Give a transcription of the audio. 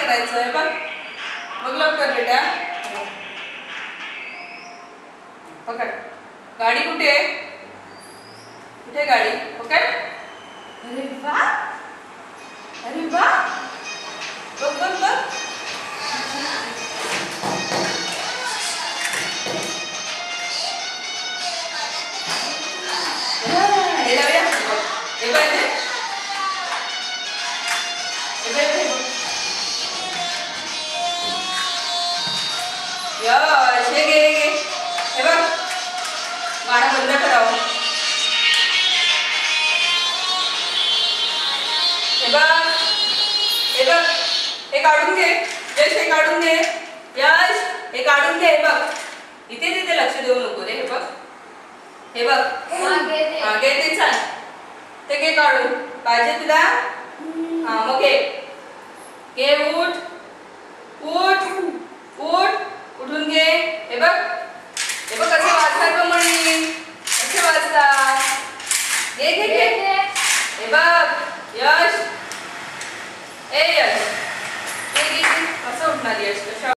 करायचं बघ. बघ लवकर बेटा. पकड. गाडी कुठे आहे? कुठे गाडी? पकड. अरे वा, अरे वा. बघ बघ बघ. हे लावूया. हे बघ हे. यश हे घे घे. हे बघ गाणं बंद करावं. हे बघ हे बघ. हे काढून घे यश. हे काढून घे यश. हे काढून घे. हे बघ इथे तिथे लक्ष देऊ नको रे. हे बघ हे बघ. हा घे ते. छान ते घे काढून. पाहिजे तुला? हा मग घे घे. उठ उठ उठ. उठून घे. हे बघ हे बघ कसे वाजतात बघ म्हणी. कसे वाजतात. घे घे घे. हे बघ यश. ए यश. हे घे. कसं उठणार यश? कशा